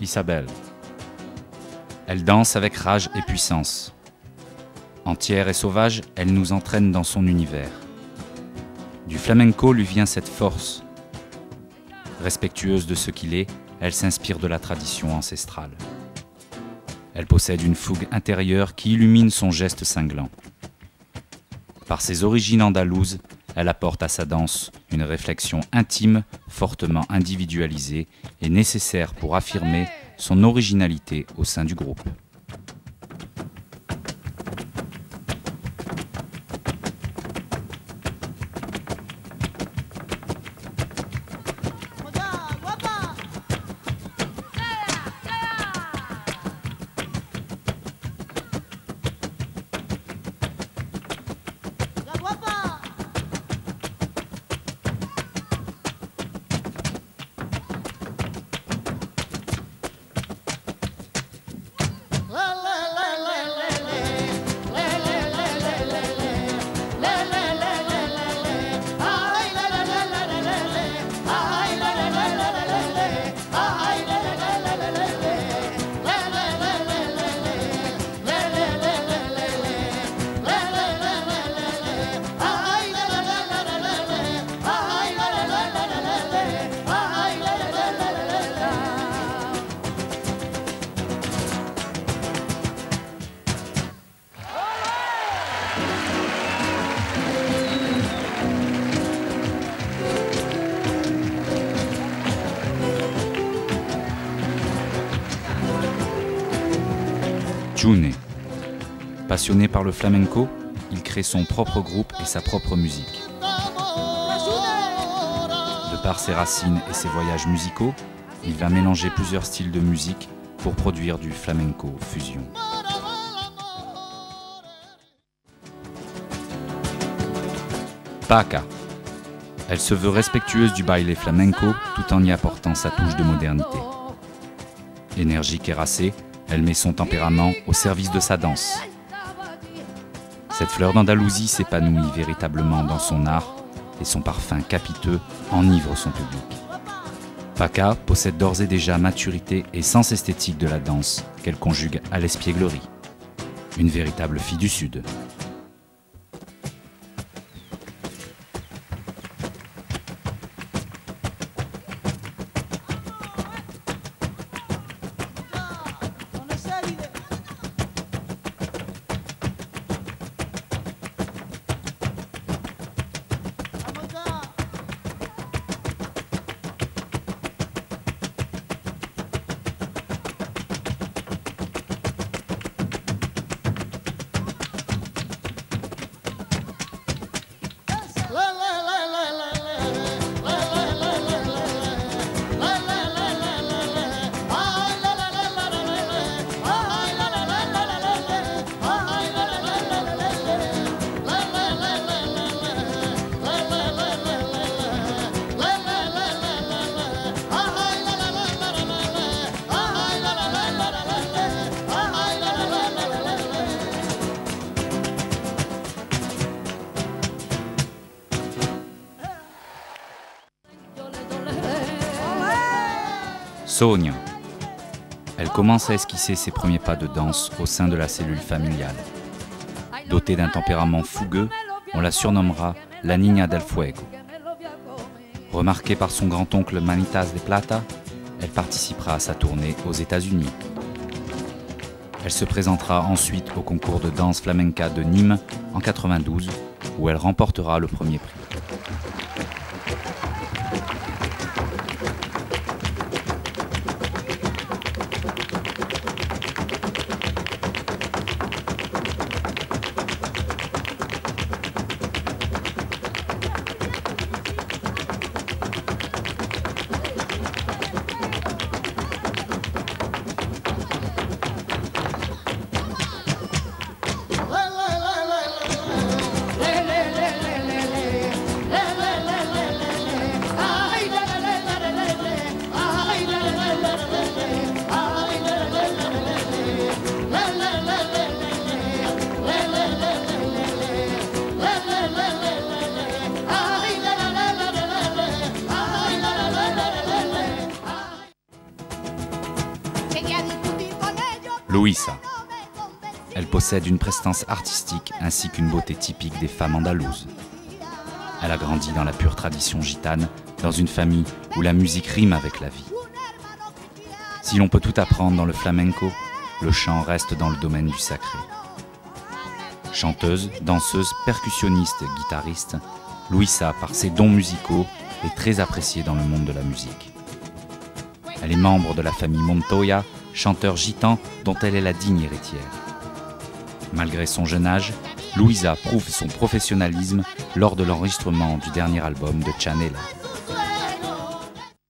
Isabelle. Elle danse avec rage et puissance. Entière et sauvage, elle nous entraîne dans son univers. Du flamenco lui vient cette force. Respectueuse de ce qu'il est, elle s'inspire de la tradition ancestrale. Elle possède une fougue intérieure qui illumine son geste cinglant. Par ses origines andalouses, elle apporte à sa danse une réflexion intime, fortement individualisée et nécessaire pour affirmer son originalité au sein du groupe. June. Passionné par le flamenco, il crée son propre groupe et sa propre musique. De par ses racines et ses voyages musicaux, il va mélanger plusieurs styles de musique pour produire du flamenco fusion. Paca. Elle se veut respectueuse du baile flamenco tout en y apportant sa touche de modernité. Énergique et racée, elle met son tempérament au service de sa danse. Cette fleur d'Andalousie s'épanouit véritablement dans son art et son parfum capiteux enivre son public. Paca possède d'ores et déjà maturité et sens esthétique de la danse qu'elle conjugue à l'espièglerie. Une véritable fille du Sud. Sonia. Elle commence à esquisser ses premiers pas de danse au sein de la cellule familiale. Dotée d'un tempérament fougueux, on la surnommera la Niña del Fuego. Remarquée par son grand-oncle Manitas de Plata, elle participera à sa tournée aux États-Unis. Elle se présentera ensuite au concours de danse flamenca de Nîmes en 92, où elle remportera le premier prix. Luisa. Elle possède une prestance artistique ainsi qu'une beauté typique des femmes andalouses. Elle a grandi dans la pure tradition gitane, dans une famille où la musique rime avec la vie. Si l'on peut tout apprendre dans le flamenco, le chant reste dans le domaine du sacré. Chanteuse, danseuse, percussionniste et guitariste, Luisa, par ses dons musicaux, est très appréciée dans le monde de la musique. Elle est membre de la famille Montoya, chanteur gitan dont elle est la digne héritière. Malgré son jeune âge, Luisa prouve son professionnalisme lors de l'enregistrement du dernier album de Chanela.